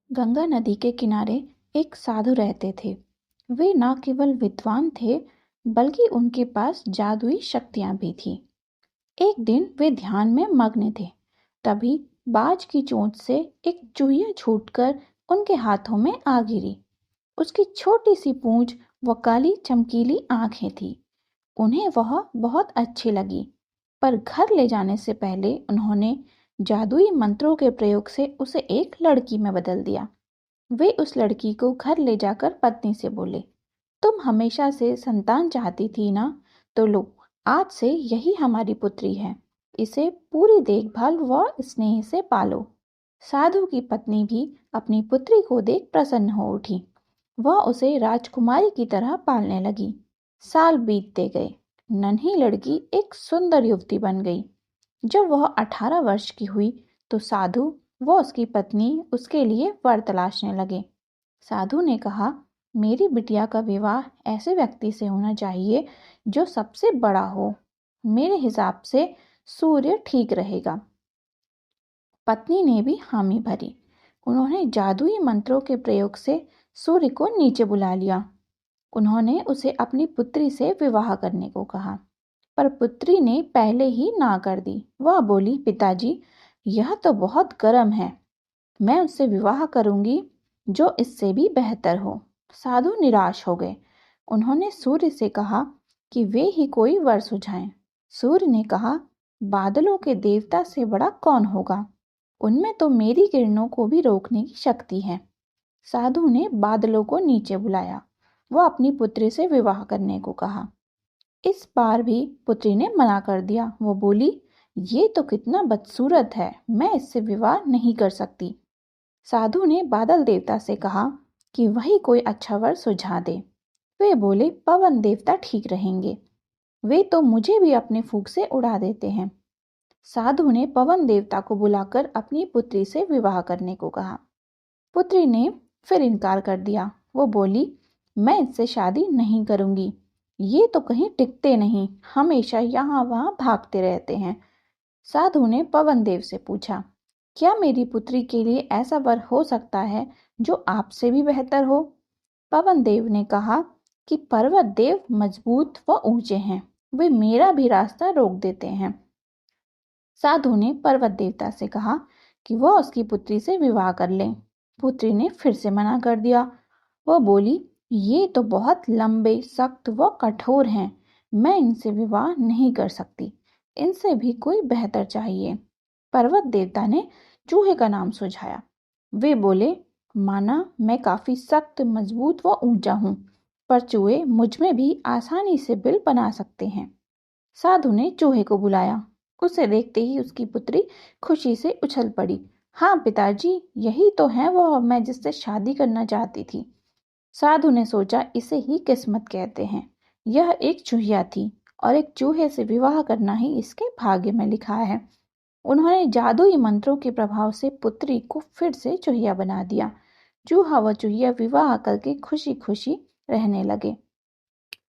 गंगा नदी के किनारे एक साधु रहते थे। वे न केवल विद्वान थे, बल्कि उनके पास जादुई शक्तियां भी थीं। एक दिन वे ध्यान में मग्न थे। तभी बाज की चोंच से एक चूहिया छूटकर उनके हाथों में आ गिरी। उसकी छोटी सी पूंछ व काली चमकीली आंखें थीं। उन्हें वह बहुत अच्छी लगी, पर घर ले जाने से पहले उन्होंने जादुई मंत्रों के प्रयोग से उसे एक लड़की में बदल दिया। वे उस लड़की को घर ले जाकर पत्नी से बोले, तुम हमेशा से संतान चाहती थी ना, तो लो, आज से यही हमारी पुत्री है। इसे पूरी देखभाल व स्नेह से पालो। साधु की पत्नी भी अपनी पुत्री को देख प्रसन्न हो उठी। वह उसे राजकुमारी की तरह पालने लगी। साल बीतते गए। नन्ही लड़की एक सुंदर युवती बन गई। जब वह 18 वर्ष की हुई तो साधु व उसकी पत्नी उसके लिए वर तलाशने लगे। साधु ने कहा, मेरी बिटिया का विवाह ऐसे व्यक्ति से होना चाहिए जो सबसे बड़ा हो। मेरे हिसाब से सूर्य ठीक रहेगा। पत्नी ने भी हामी भरी। उन्होंने जादुई मंत्रों के प्रयोग से सूर्य को नीचे बुला लिया। उन्होंने उसे अपनी पुत्री से विवाह करने को कहा, पर पुत्री ने पहले ही ना कर दी। वह बोली, पिताजी, यह तो बहुत गर्म है। मैं उससे विवाह करूंगी जो इससे भी बेहतर हो। साधु निराश हो गए। उन्होंने सूर्य से कहा कि वे ही कोई वर सुझाएं। सूर्य ने कहा, बादलों के देवता से बड़ा कौन होगा? उनमें तो मेरी किरणों को भी रोकने की शक्ति है। साधु ने बादलों को नीचे बुलाया। वह अपनी पुत्री से विवाह करने को कहा। इस बार भी पुत्री ने मना कर दिया। वो बोली, ये तो कितना बदसूरत है, मैं इससे विवाह नहीं कर सकती। साधु ने बादल देवता से कहा कि वही कोई अच्छा वर सुझा दे। वे बोले, पवन देवता ठीक रहेंगे। वे तो मुझे भी अपने फूंक से उड़ा देते हैं। साधु ने पवन देवता को बुलाकर अपनी पुत्री से विवाह करने को कहा। पुत्री ने फिर इनकार कर दिया। वो बोली, मैं इससे शादी नहीं करूंगी। ये तो कहीं टिकते नहीं, हमेशा यहाँ वहाँ भागते रहते हैं। साधु ने पवन देव से पूछा, क्या मेरी पुत्री के लिए ऐसा वर हो सकता है जो आपसे भी बेहतर हो? पवन देव ने कहा कि पर्वत देव मजबूत व ऊंचे हैं, वे मेरा भी रास्ता रोक देते हैं। साधु ने पर्वत देवता से कहा कि वह उसकी पुत्री से विवाह कर ले। पुत्री ने फिर से मना कर दिया। वह बोली, ये तो बहुत लंबे, सख्त व कठोर हैं, मैं इनसे विवाह नहीं कर सकती। इनसे भी कोई बेहतर चाहिए। पर्वत देवता ने चूहे का नाम सुझाया। वे बोले, माना मैं काफी सख्त, मजबूत व ऊंचा हूँ, पर चूहे मुझ में भी आसानी से बिल बना सकते हैं। साधु ने चूहे को बुलाया। उसे देखते ही उसकी पुत्री खुशी से उछल पड़ी। हाँ पिताजी, यही तो है वह मैं जिससे शादी करना चाहती थी। साधु ने सोचा, इसे ही किस्मत कहते हैं। यह एक चूहिया थी और एक चूहे से विवाह करना ही इसके भाग्य में लिखा है। उन्होंने जादुई मंत्रों के प्रभाव से पुत्री को फिर से चूहिया बना दिया। चूहा व चूहिया विवाह करके खुशी खुशी रहने लगे।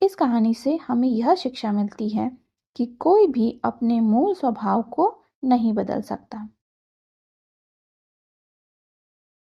इस कहानी से हमें यह शिक्षा मिलती है कि कोई भी अपने मूल स्वभाव को नहीं बदल सकता।